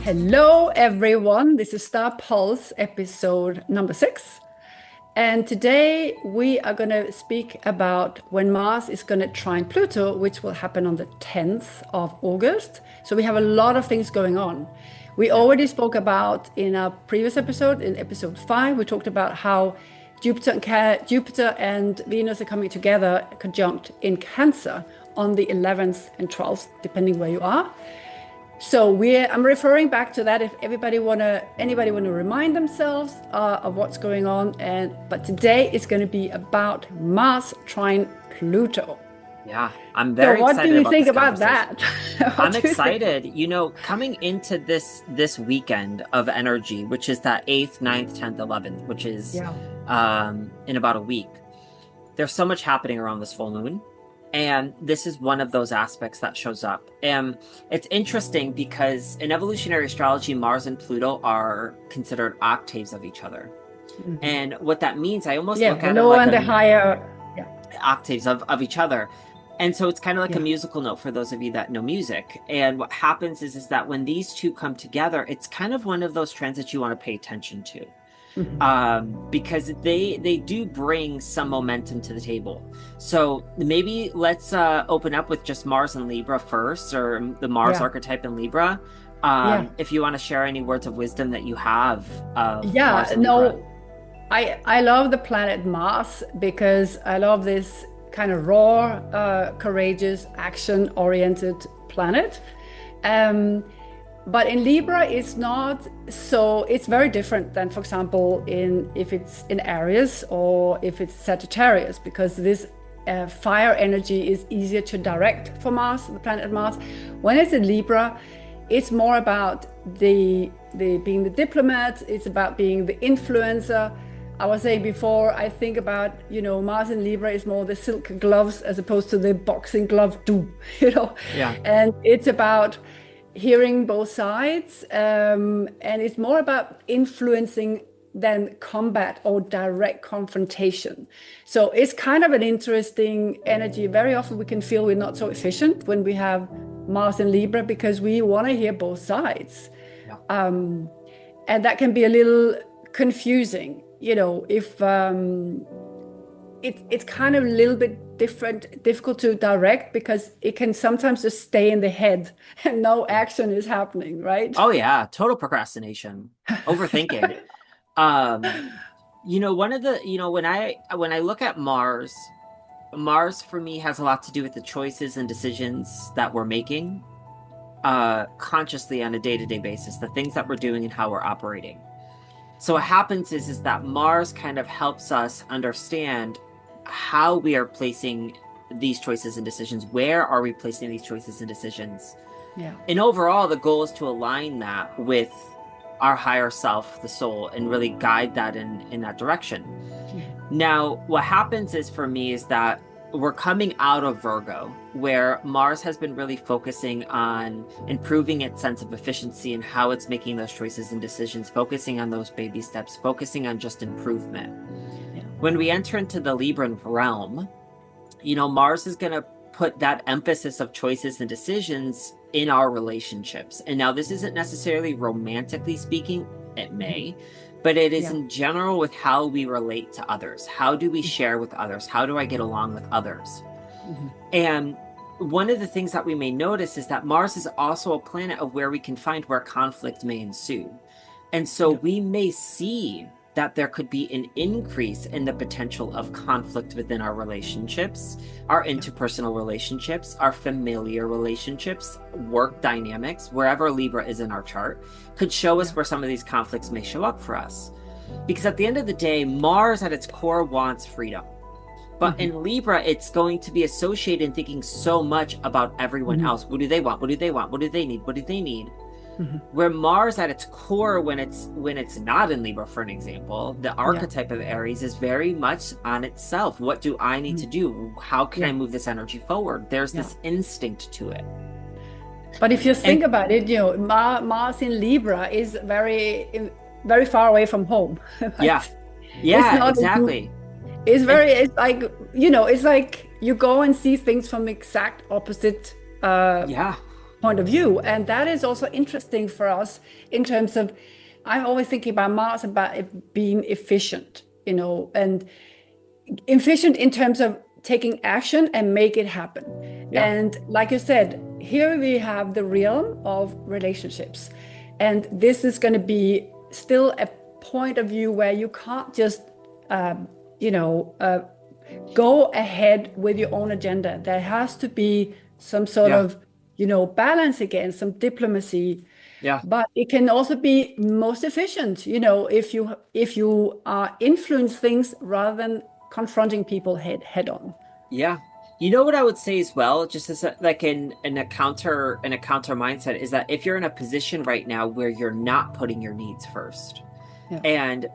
Hello, everyone. This is Star Pulse episode number 6. And today we are going to speak about when Mars is going to trine Pluto, which will happen on the 10th of August. So we have a lot of things going on. We already spoke about in our previous episode, in episode 5, we talked about how Jupiter and Venus are coming together conjunct in Cancer on the 11th and 12th, depending where you are. So I'm referring back to that if anybody wanna remind themselves of what's going on. But today is going to be about Mars trine Pluto. Yeah, I'm very So what excited do you about think this about conversation. that? I'm excited. Coming into this weekend of energy, which is that 8th, 9th, 10th, 11th, which is in about a week. There's so much happening around this full moon. And this is one of those aspects that shows up. And it's interesting because in evolutionary astrology, Mars and Pluto are considered octaves of each other. Mm-hmm. And what that means, I almost look at the lower and the higher octaves of each other. And so it's kind of like a musical note for those of you that know music. And what happens is that when these two come together, it's kind of one of those trends that you want to pay attention to. Mm-hmm. Because they do bring some momentum to the table. So maybe let's open up with just Mars and Libra first, or the Mars archetype in Libra. If you want to share any words of wisdom that you have of Mars and Libra. I love the planet Mars because I love this kind of raw, courageous, action-oriented planet. But in Libra, it's not so, it's very different than, for example, if it's in Aries or if it's Sagittarius, because this fire energy is easier to direct for Mars, the planet Mars. When it's in Libra, it's more about the being the diplomat, it's about being the influencer. I was saying before, I think about, Mars in Libra is more the silk gloves as opposed to the boxing glove And it's about hearing both sides, and it's more about influencing than combat or direct confrontation. So it's kind of an interesting energy. Very often we can feel we're not so efficient when we have Mars in Libra because we want to hear both sides. And that can be a little confusing, if it's kind of a little bit difficult to direct because it can sometimes just stay in the head and no action is happening, right? Oh yeah, total procrastination, overthinking. One of the, when I look at Mars for me has a lot to do with the choices and decisions that we're making consciously on a day-to-day basis, the things that we're doing and how we're operating. So what happens is that Mars kind of helps us understand how we are placing these choices and decisions. Where are we placing these choices and decisions? Yeah. And overall, the goal is to align that with our higher self, the soul, and really guide that in that direction. Yeah. Now, what happens is for me is that we're coming out of Virgo, where Mars has been really focusing on improving its sense of efficiency and how it's making those choices and decisions, focusing on those baby steps, focusing on just improvement. Yeah. When we enter into the Libran realm, Mars is going to put that emphasis of choices and decisions in our relationships. And now this isn't necessarily romantically speaking, it may, but it is in general with how we relate to others. How do we share with others? How do I get along with others? Mm-hmm. And one of the things that we may notice is that Mars is also a planet of where we can find where conflict may ensue. And so we may see that there could be an increase in the potential of conflict within our relationships, our interpersonal relationships, our familiar relationships, work dynamics, wherever Libra is in our chart, could show us where some of these conflicts may show up for us. Because at the end of the day, Mars at its core wants freedom. But in Libra, it's going to be associated in thinking so much about everyone else. What do they want? What do they want? What do they need? What do they need? Where Mars at its core, when it's not in Libra, for an example, the archetype of Aries is very much on itself. What do I need to do? How can I move this energy forward? There's this instinct to it. But if you think about it, Mars in Libra is very, very far away from home. Right? Yeah, exactly. It's like you go and see things from exact opposite point of view. And that is also interesting for us in terms of, I'm always thinking about Mars, about it being efficient, and efficient in terms of taking action and make it happen. Yeah. And like you said, here we have the realm of relationships. And this is going to be still a point of view where you can't just, go ahead with your own agenda. There has to be some sort of, balance again, some diplomacy. Yeah. But it can also be most efficient, if you influence things rather than confronting people head on. Yeah. You know what I would say as well, just as like in a counter mindset, is that if you're in a position right now where you're not putting your needs first, and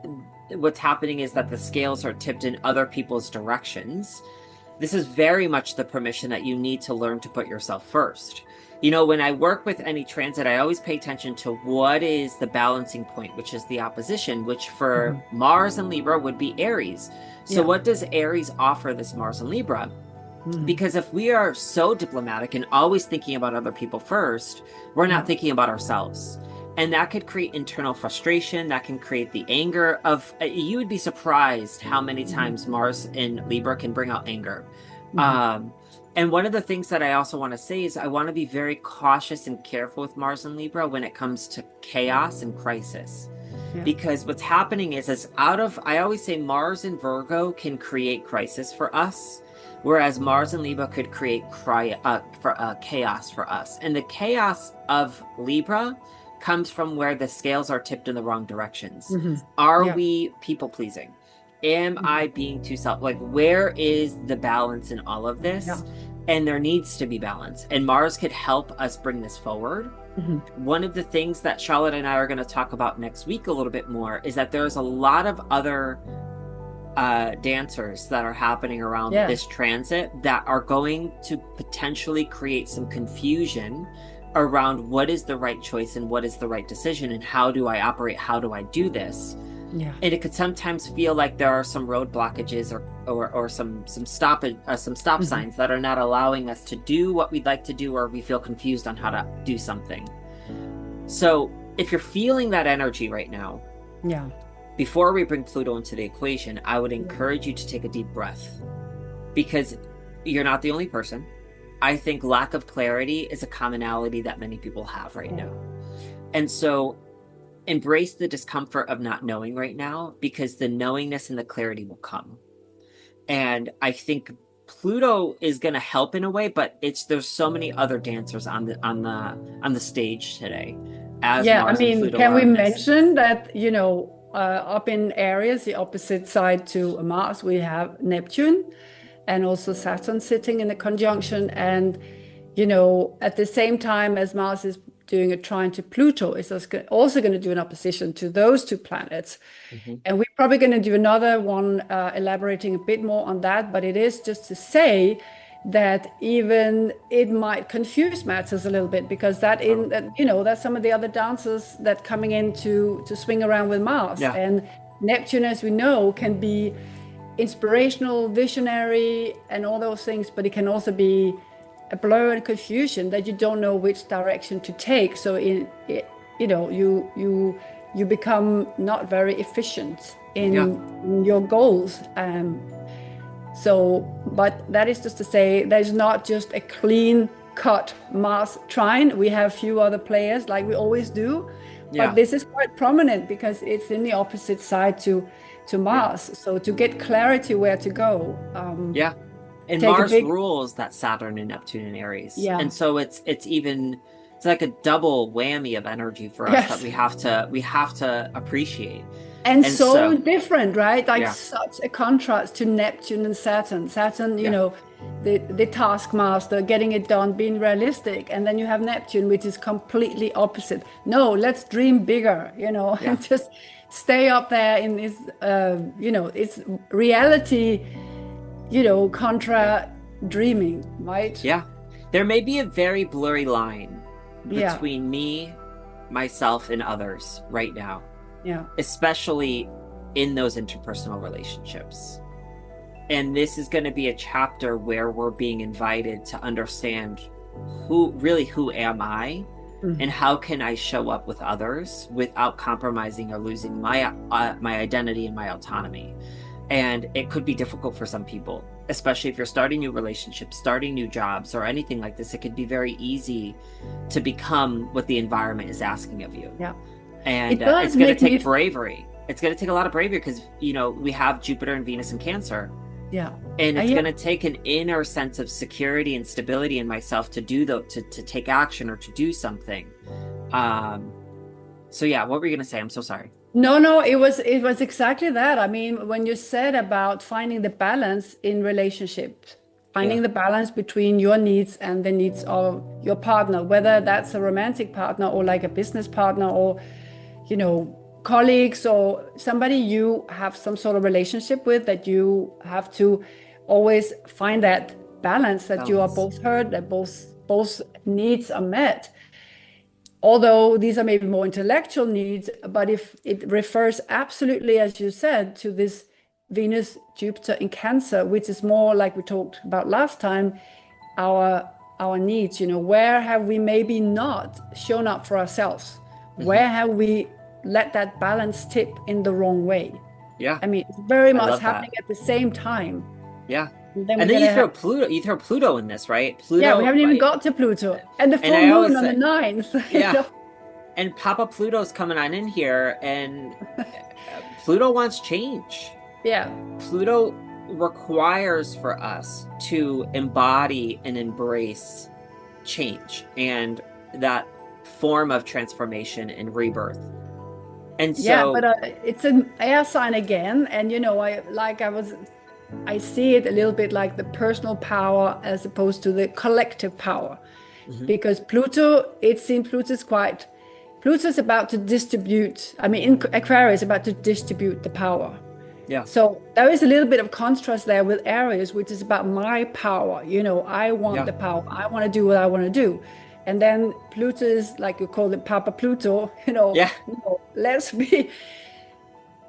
what's happening is that the scales are tipped in other people's directions, this is very much the permission that you need to learn to put yourself first. When I work with any transit, I always pay attention to what is the balancing point, which is the opposition, which for Mars and Libra would be Aries. So what does Aries offer this Mars and Libra? Because if we are so diplomatic and always thinking about other people first, we're not thinking about ourselves. And that could create internal frustration. That can create the anger of, you would be surprised how many times Mars in Libra can bring out anger. And one of the things that I also want to say is I want to be very cautious and careful with Mars and Libra when it comes to chaos and crisis. Because what's happening is I always say Mars in Virgo can create crisis for us, whereas Mars and Libra could create chaos for us. And the chaos of Libra comes from where the scales are tipped in the wrong directions. Are we people pleasing? Am I being too where is the balance in all of this? And there needs to be balance. And Mars could help us bring this forward. One of the things that Charlotte and I are going to talk about next week a little bit more is that there's a lot of other dancers that are happening around this transit that are going to potentially create some confusion around what is the right choice and what is the right decision and how do I operate, how do I do this. And it could sometimes feel like there are some road blockages or some stop signs that are not allowing us to do what we'd like to do, or we feel confused on how to do something. So if you're feeling that energy right now, before we bring Pluto into the equation, I would encourage you to take a deep breath, because you're not the only person. I think lack of clarity is a commonality that many people have right now. And so embrace the discomfort of not knowing right now, because the knowingness and the clarity will come. And I think Pluto is going to help in a way, but there's so many other dancers on the stage today. Can we mention that, up in Aries, the opposite side to Mars, we have Neptune and also Saturn sitting in a conjunction. And, at the same time as Mars is doing a trine to Pluto, is also going to do an opposition to those two planets. And we're probably going to do another one elaborating a bit more on that. But it is just to say that even it might confuse matters a little bit, because that's some of the other dancers that coming in to swing around with Mars. And Neptune, as we know, can be inspirational, visionary, and all those things, but it can also be a blur and confusion that you don't know which direction to take. So you become not very efficient in your goals. But that is just to say, there's not just a clean cut Mars trine. We have a few other players like we always do, but this is quite prominent because it's in the opposite side to Mars. So to get clarity where to go. And Mars rules that Saturn and Neptune and Aries. And so it's like a double whammy of energy for us that we have to appreciate. And so different, right? Such a contrast to Neptune and Saturn. Saturn, the taskmaster, getting it done, being realistic. And then you have Neptune, which is completely opposite. No, let's dream bigger, and just stay up there in this, it's reality, contra dreaming, right? There may be a very blurry line between me, myself, and others right now. Especially in those interpersonal relationships. And this is going to be a chapter where we're being invited to understand who am I, and Mhm. how can I show up with others without compromising or losing my identity and my autonomy. And it could be difficult for some people, especially if you're starting new relationships, starting new jobs, or anything like this. It could be very easy to become what the environment is asking of you. Yeah. And It does it's going to make me, take bravery. It's going to take a lot of bravery because, we have Jupiter and Venus in Cancer. yeah. And it's Yeah. going to take an inner sense of security and stability in myself to do to take action or to do something. So yeah, what were you going to say? I'm so sorry. No, it was exactly that. I mean, when you said about finding the balance in relationships, Yeah. finding the balance between your needs and the needs of your partner, whether that's a romantic partner or like a business partner or, colleagues or somebody you have some sort of relationship with, that you have to always find that balance, that you are Balance. both heard, that both needs are met. Although these are maybe more intellectual needs, but if it refers absolutely, as you said, to this Venus Jupiter in Cancer, which is more like we talked about last time, our needs, where have we maybe not shown up for ourselves? Hmm. Where have we let that balance tip in the wrong way? Yeah. I mean, it's very I much love happening that. at the same time. Yeah. And then we're And then gonna have, You throw Pluto in this, right? yeah, we Pluto, haven't even got to Pluto and the and full I moon always on the say, ninth. yeah. And Papa Pluto's coming on in here, and Pluto wants change. Yeah, Pluto requires for us to embody and embrace change and that form of transformation and rebirth. And yeah, so, but it's an air sign again, and I see it a little bit like the personal power as opposed to the collective power, mhm, because Pluto's about to distribute. I mean, in Aquarius, about to distribute the power. yeah, So there is a little bit of contrast there with Aries, which is about my power. I want yeah, the power. I want to do what I want to do. And then Pluto is like you call it Papa Pluto, yeah, no, let's be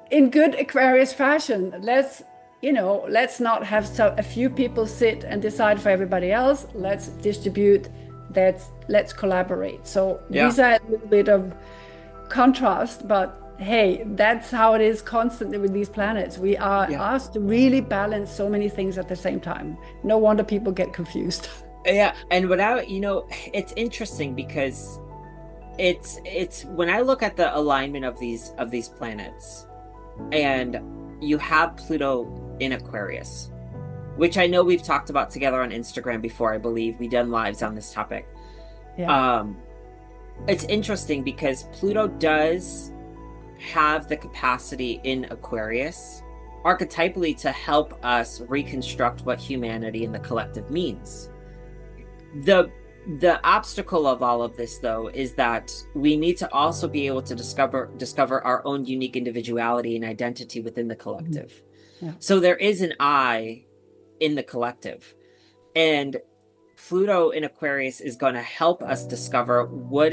in good Aquarius fashion. Let's not have a few people sit and decide for everybody else. Let's distribute that. Let's collaborate. So yeah, these are a little bit of contrast, but hey, that's how it is constantly with these planets. We are yeah. asked to really balance so many things at the same time. No wonder people get confused. Yeah, and it's interesting because it's when I look at the alignment of these planets, and you have Pluto in Aquarius, which I know we've talked about together on Instagram before. I believe we done lives on this topic. Yeah. Um, it's interesting because Pluto does have the capacity in Aquarius archetypally to help us reconstruct what humanity and the collective means. The obstacle of all of this, though, is that we need to also be able to discover our own unique individuality and identity within the Mhm. collective. Yeah. So there is an I in the collective, and Pluto in Aquarius is going to help us discover who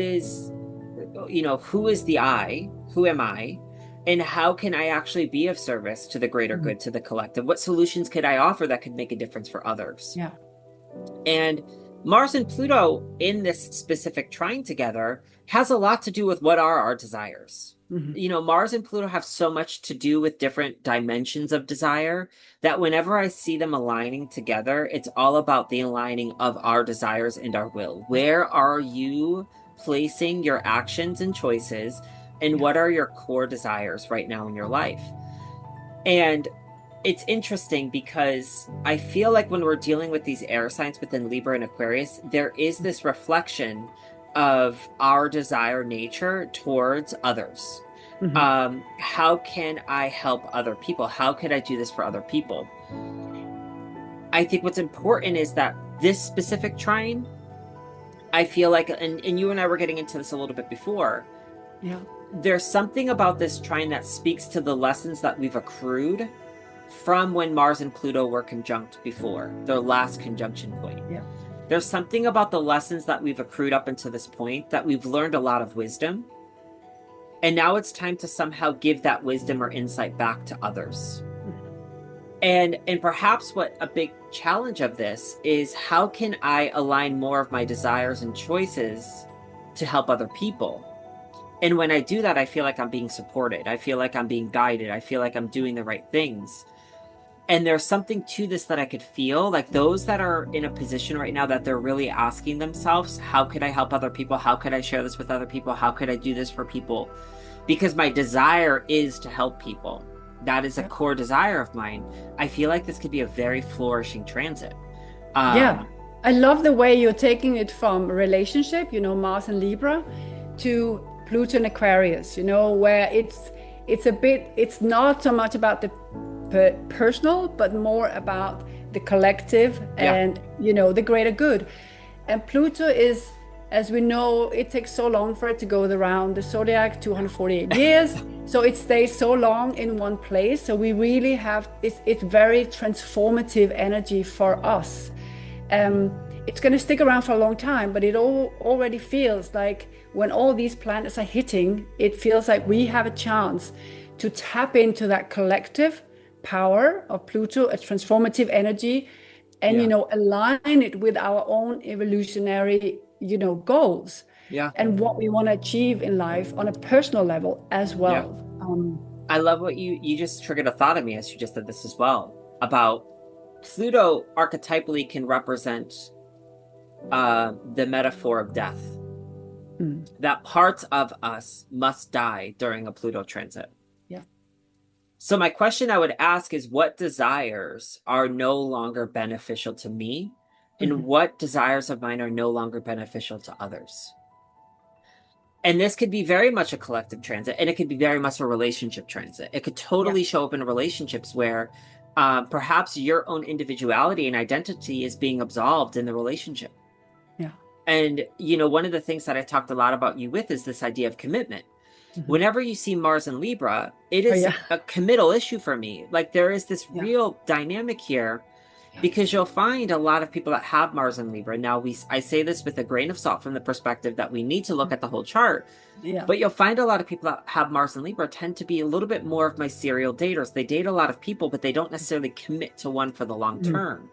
is the I, who am I, and how can I actually be of service to the greater Mhm. good, to the collective? What solutions could I offer that could make a difference for others? Yeah. And Mars and Pluto in this specific trine together has a lot to do with what are our desires. Mhm. Mars and Pluto have so much to do with different dimensions of desire that whenever I see them aligning together, it's all about the aligning of our desires and our will. Yeah. Where are you placing your actions and choices, and Yeah. what are your core desires right now in your life? And it's interesting because I feel like when we're dealing with these air signs within Libra and Aquarius, there is this reflection of our desire nature towards others. Mhm. How can I help other people? How could I do this for other people? I think what's important is that this specific trine, I feel like, and you and I were getting into this a little bit before, Yeah. there's something about this trine that speaks to the lessons that we've accrued from when Mars and Pluto were conjunct before, their last conjunction point. Yeah. There's something about the lessons that we've accrued up until this point that we've learned a lot of wisdom. And now it's time to somehow give that wisdom or insight back to others. And perhaps what a big challenge of this is, how can I align more of my desires and choices to help other people? And when I do that, I feel like I'm being supported. I feel like I'm being guided. I feel like I'm doing the right things. And there's something to this that I could feel, like those that are in a position right now that they're really asking themselves, how could I help other people? How could I share this with other people? How could I do this for people? Because my desire is to help people. That is a core desire of mine. I feel like this could be a very flourishing transit. Yeah, I love the way you're taking it from relationship, Mars and Libra, to Pluto and Aquarius, where it's not so much about the personal, but more about the collective and, the greater good. And Pluto is, as we know, it takes so long for it to go around the zodiac, 248 years. So it stays so long in one place. So we really have, it's very transformative energy for us. It's going to stick around for a long time, but it already feels like when all these planets are hitting, it feels like we have a chance to tap into that collective power of Pluto, a transformative energy, and align it with our own evolutionary goals and what we want to achieve in life on a personal level as well. I love what you just triggered a thought in me as you just said this as well, about Pluto archetypally can represent the metaphor of death. That parts of us must die during a Pluto transit. So my question I would ask is, what desires are no longer beneficial to me, and what desires of mine are no longer beneficial to others? And this could be very much a collective transit, and it could be very much a relationship transit. It could totally show up in relationships where perhaps your own individuality and identity is being absolved in the relationship. And, one of the things that I talked a lot about you with is this idea of commitment. Whenever you see Mars in Libra, it is a committal issue for me. Like, there is this real dynamic here, because you'll find a lot of people that have Mars in Libra. Now, I say this with a grain of salt from the perspective that we need to look at the whole chart. But you'll find a lot of people that have Mars in Libra tend to be a little bit more of my serial daters. They date a lot of people, but they don't necessarily commit to one for the long term.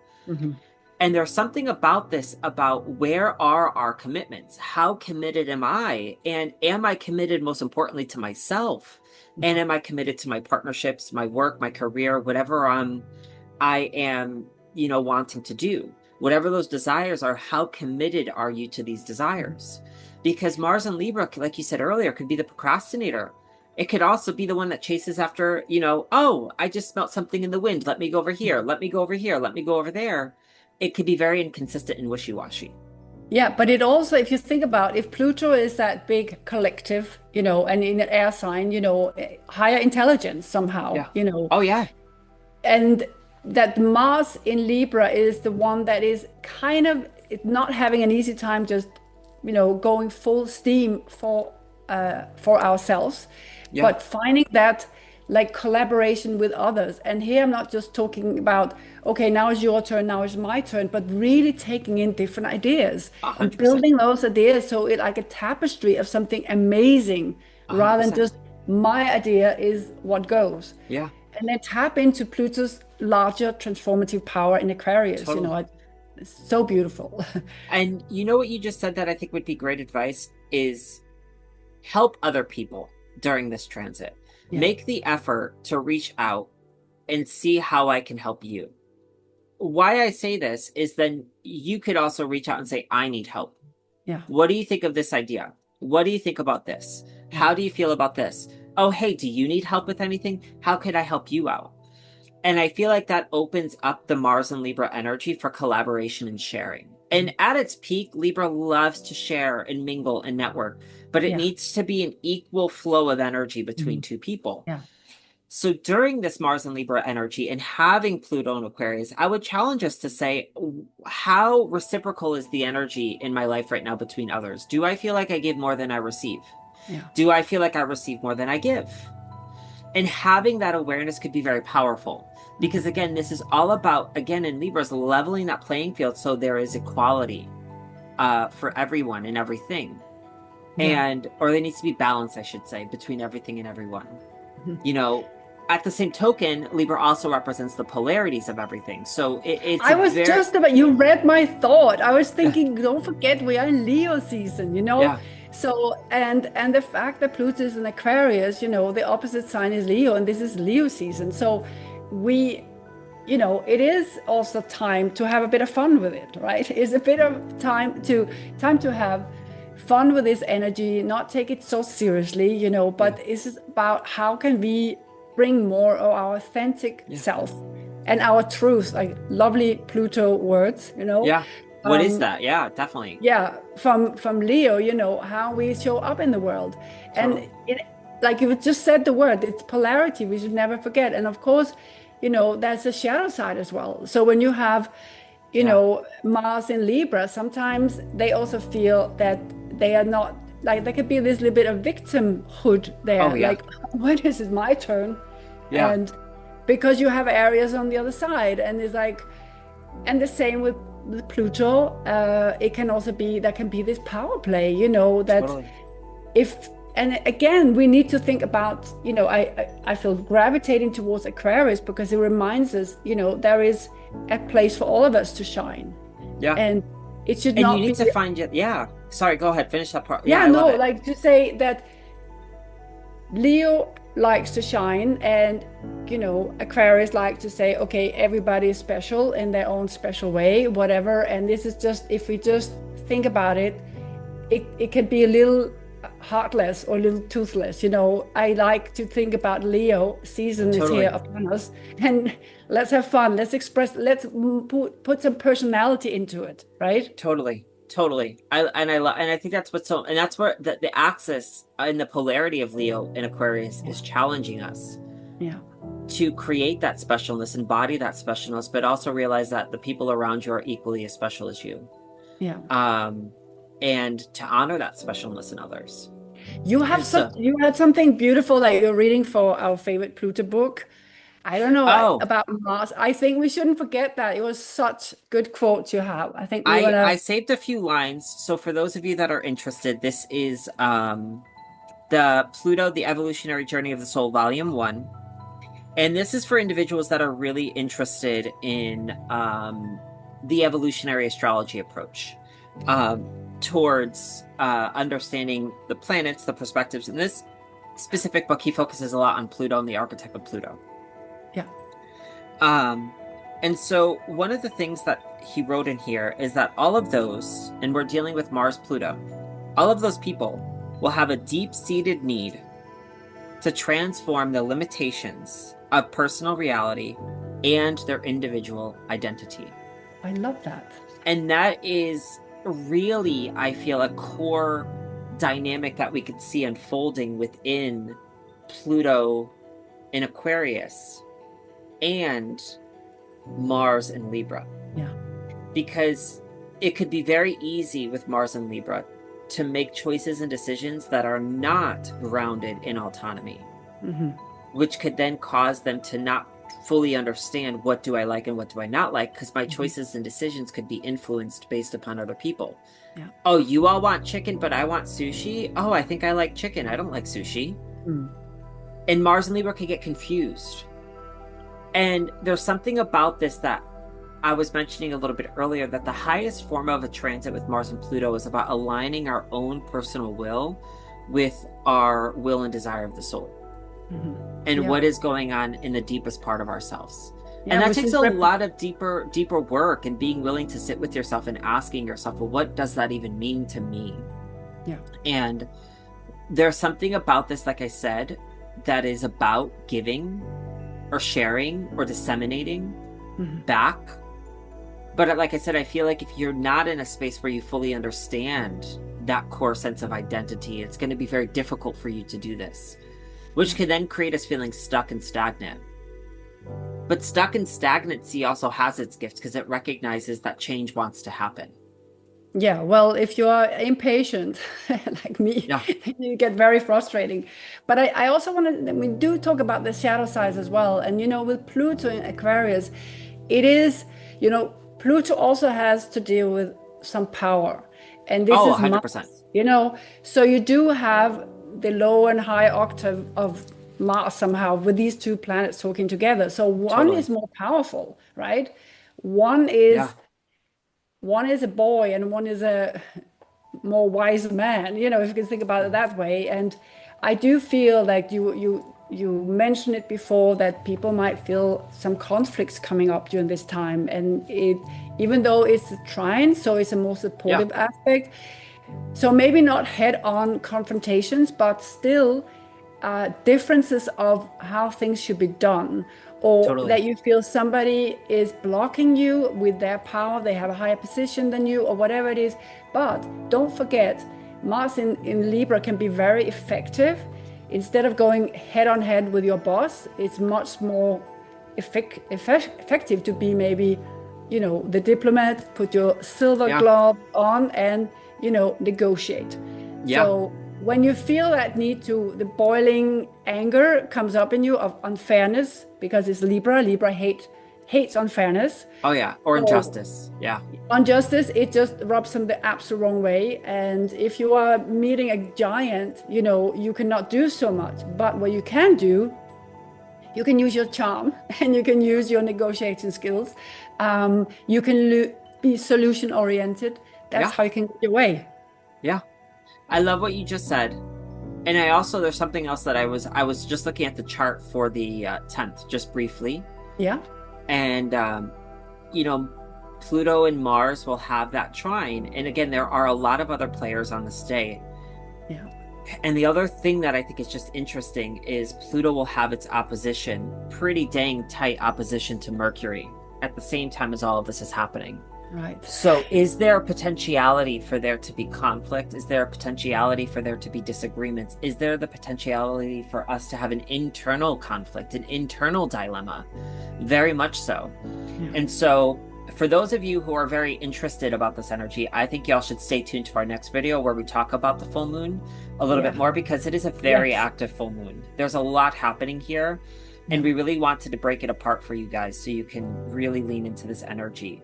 And there's something about this, about where are our commitments? How committed am I? And am I committed, most importantly, to myself? And am I committed to my partnerships, my work, my career, whatever I am, wanting to do? Whatever those desires are, how committed are you to these desires? Because Mars and Libra, like you said earlier, could be the procrastinator. It could also be the one that chases after, oh, I just smelled something in the wind. Let me go over here. Let me go over here. Let me go over there. It could be very inconsistent and wishy-washy. Yeah, but it also, if you think about, if Pluto is that big collective, and in an air sign, higher intelligence somehow, Oh, yeah. And that Mars in Libra is the one that is kind of not having an easy time just, going full steam for ourselves, but finding that like collaboration with others. And here I'm not just talking about, okay, now it's your turn, now it's my turn, but really taking in different ideas 100%. and building those ideas so it's like a tapestry of something amazing 100%. Rather than just my idea is what goes. And then tap into Pluto's larger transformative power in Aquarius. Totally. It's so beautiful. And what you just said that I think would be great advice is help other people during this transit. Make the effort to reach out and see how I can help you. Why I say this is then you could also reach out and say, I need help. What do you think of this idea? What do you think about this? How do you feel about this? Oh, hey, do you need help with anything? How could I help you out? And I feel like that opens up the Mars and Libra energy for collaboration and sharing. And at its peak, Libra loves to share and mingle and network, but it needs to be an equal flow of energy between two people. So during this Mars and Libra energy and having Pluto and Aquarius, I would challenge us to say, how reciprocal is the energy in my life right now between others? Do I feel like I give more than I receive? Do I feel like I receive more than I give? And having that awareness could be very powerful. Because again, this is all about, again, in Libras, leveling that playing field so there is equality for everyone and everything. Or there needs to be balance, I should say, between everything and everyone. at the same token, Libra also represents the polarities of everything. So it's I a was very, just about, you read my thought. I was thinking, don't forget we are in Leo season, you know? yeah, So, and the fact that Pluto is in Aquarius, you know, the opposite sign is Leo, and this is Leo season. So we, you know, it is also time to have a bit of fun with it, right? It's a bit of time to have fun with this energy, not take it so seriously, you know, yeah, but it's about how can we bring more of our authentic yeah, self and our truth, like lovely Pluto words, you know. yeah. What is Um, that? Yeah, definitely. yeah, from Leo, you know, how we show up in the world. And Totally. it, like you just said the word, it's polarity, we should never forget. And of course, you know, there's a shadow side as well. So when you have, you Yeah. know, Mars in Libra, sometimes they also feel that they are not, like there could be this little bit of victimhood Oh, there, yeah. like when is it my turn? Yeah. And because you have areas on the other side, and it's like, and the same with Pluto, it can also be, there can be this power play, you know, that Totally. if, and again, we need to think about, you know, I feel gravitating towards Aquarius because it reminds us, you know, there is a place for all of us to shine. Yeah. And it should And you not need be, to find it. Yeah. Sorry, go ahead. Finish that part. Yeah, yeah, I love no, it. like to say that Leo likes to shine, and you know, Aquarius like to say, okay, everybody is special in their own special way, whatever. And this is just, if we just think about it, it can be a little heartless or a little toothless, you know. I like to think about Leo season is here Totally. upon us, and let's have fun, let's express, let's put some personality into it, right? Totally. Totally. And I think that's what's so, and that's where the axis and the polarity of Leo and Aquarius Yeah, is challenging us yeah, to create that specialness, embody that specialness, but also realize that the people around you are equally as special as you. yeah. Um, and to honor that specialness in others. You have And such, so, you had something beautiful that you're reading for our favorite Pluto book. I don't know oh, about Mars. I think we shouldn't forget that. It was such good quotes you have. I think we I wanna, I saved a few lines. So for those of you that are interested, this is the Pluto, the Evolutionary Journey of the Soul, Volume 1. And this is for individuals that are really interested in the evolutionary astrology approach towards understanding the planets, the perspectives. In this specific book, he focuses a lot on Pluto and the archetype of Pluto. yeah, Um, and so one of the things that he wrote in here is that all of those, and we're dealing with Mars, Pluto, all of those people will have a deep-seated need to transform the limitations of personal reality and their individual identity. I love that. And that is really, I feel, a core dynamic that we could see unfolding within Pluto in Aquarius and Mars in Libra. Yeah, Because it could be very easy with Mars and Libra to make choices and decisions that are not grounded in autonomy, hmm, which could then cause them to not fully understand what do I like and what do I not like, because my hmm, choices and decisions could be influenced based upon other people. yeah, Oh, you all want chicken, but I want sushi? Oh, I think I like chicken. I don't like sushi. mm, And Mars and Libra could get confused. And there's something about this that I was mentioning a little bit earlier, that the highest form of a transit with Mars and Pluto is about aligning our own personal will with our will and desire of the soul hmm, and yeah, what is going on in the deepest part of ourselves. yeah. And that Which takes is a lot of deeper work, and being willing to sit with yourself and asking yourself, well, what does that even mean to me? yeah, And there's something about this, like I said, that is about giving or sharing or disseminating hmm, back. But like I said, I feel like if you're not in a space where you fully understand that core sense of identity, it's going to be very difficult for you to do this, which yeah. can then create us feeling stuck and stagnant. But stuck and stagnancy also has its gifts because it recognizes that change wants to happen. Yeah, well, if you are impatient like me, Yeah. you get very frustrating. But I also want to, we do talk about the shadow sides as well. And, you know, with Pluto in Aquarius, it is, you know, Pluto also has to deal with some power. And this Oh, is 100%. Mars, you know, so you do have the low and high octave of Mars somehow with these two planets talking together. So one Totally. is more powerful, right? One is Yeah. one is a boy and one is a more wise man, if you can think about it that way. And I do feel like you mentioned it before that people might feel some conflicts coming up during this time. And it, even though it's a trine, so it's a more Yeah. supportive aspect. So maybe not head-on confrontations, but still differences of how things should be done, or Totally. that you feel somebody is blocking you with their power, they have a higher position than you, or whatever it is. But don't forget, Mars in Libra can be very effective. Instead of going head on head with your boss, it's much more effective to be maybe, the diplomat, put your silver Yeah. glove on and, negotiate. Yeah. So when you feel that need to, the boiling anger comes up in you of unfairness, because it's Libra hates unfairness. Oh yeah. Or So injustice. Yeah. injustice, it just rubs them the absolute wrong way. And if you are meeting a giant, you cannot do so much. But what you can do, you can use your charm and you can use your negotiating skills. You can be solution oriented. That's Yeah. how you can get your way. Yeah. I love what you just said. And I also, there's something else that I was just looking at the chart for the 10th, just briefly. Yeah. And, Pluto and Mars will have that trine. And again, there are a lot of other players on this day. Yeah. And the other thing that I think is just interesting is Pluto will have its opposition, pretty dang tight opposition to Mercury at the same time as all of this is happening. Right. So is there a potentiality for there to be conflict? Is there a potentiality for there to be disagreements? Is there the potentiality for us to have an internal conflict, an internal dilemma? Very much so. Yeah. And so for those of you who are very interested about this energy, I think y'all should stay tuned to our next video where we talk about the full moon a little bit more, because it is a very active full moon. There's a lot happening here, and we really wanted to break it apart for you guys so you can really lean into this energy.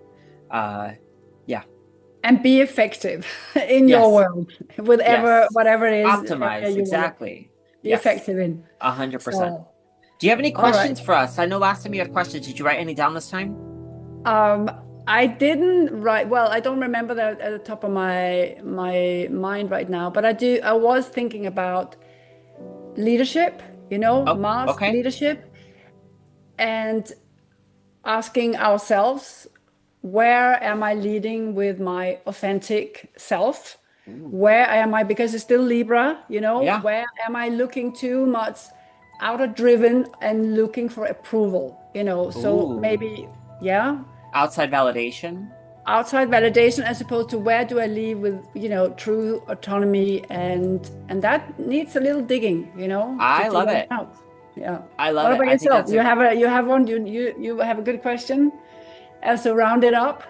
And be effective in your world, whatever it is. Optimize, exactly. Be effective in. 100%. So, do you have any questions for us? I know last time you had questions. Did you write any down this time? I didn't write. Well, I don't remember that at the top of my mind right now, but I was thinking about leadership, Mars leadership, and asking ourselves, where am I leading with my authentic self? Where am I, because it's still Libra, where am I looking too much outer driven and looking for approval, so maybe, outside validation as opposed to where do I leave with, true autonomy, and that needs a little digging, I love it. Yeah. I love it. What about yourself? You have one, you have a good question? So round it up.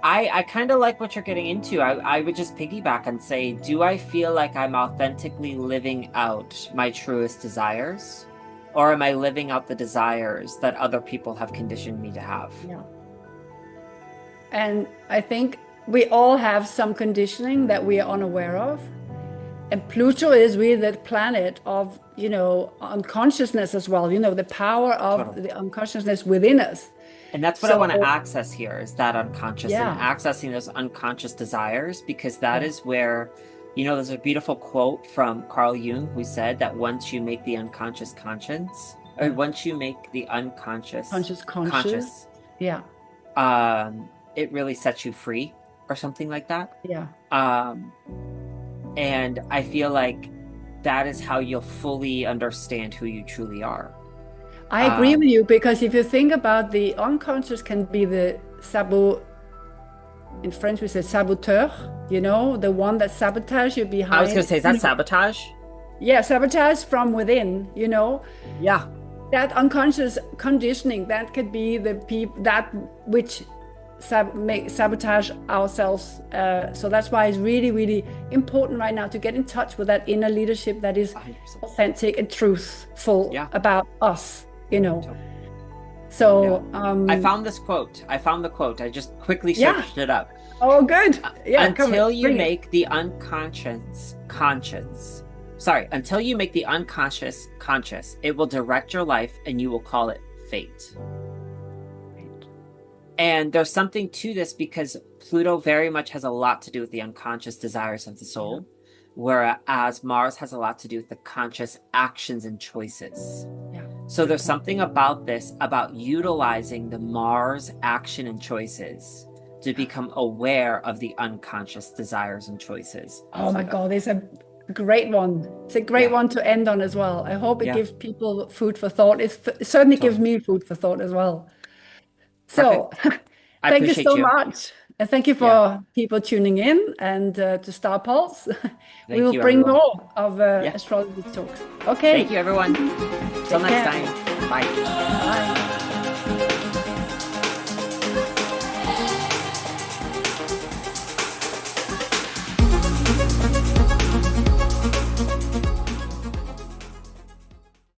I kind of like what you're getting into. I would just piggyback and say, do I feel like I'm authentically living out my truest desires? Or am I living out the desires that other people have conditioned me to have? Yeah. And I think we all have some conditioning that we are unaware of. And Pluto is really that planet of, unconsciousness as well, the power of the unconsciousness within us. And that's what I want to access here, is that unconscious and accessing those unconscious desires, because that is where, there's a beautiful quote from Carl Jung who said that once you make the unconscious conscious, or once you make the unconscious conscious, it really sets you free, or something like that. Yeah. And I feel like that is how you'll fully understand who you truly are. I agree with you, because if you think about the unconscious can be the in French we say saboteur, the one that sabotage you behind. I was going to say, is that sabotage? Yeah, sabotage from within, Yeah. That unconscious conditioning, that could be that which sabotage ourselves. So that's why it's really, really important right now to get in touch with that inner leadership that is 100%. Authentic and truthful about us, So I found this quote. I found the quote. I just quickly searched it up. Oh, good. Until you make the unconscious conscious. sorry, until you make the unconscious conscious, it will direct your life and you will call it fate. And there's something to this because Pluto very much has a lot to do with the unconscious desires of the soul, whereas Mars has a lot to do with the conscious actions and choices. Yeah. So there's something about this, about utilizing the Mars action and choices to become aware of the unconscious desires and choices. Oh my God, it's a great one. It's a great one to end on as well. I hope it gives people food for thought. It certainly gives me food for thought as well. So thank you so much. And thank you for people tuning in and to Star Pulse. We will bring more of astrology talks. Okay. Thank you, everyone. Till next time. Bye. Bye.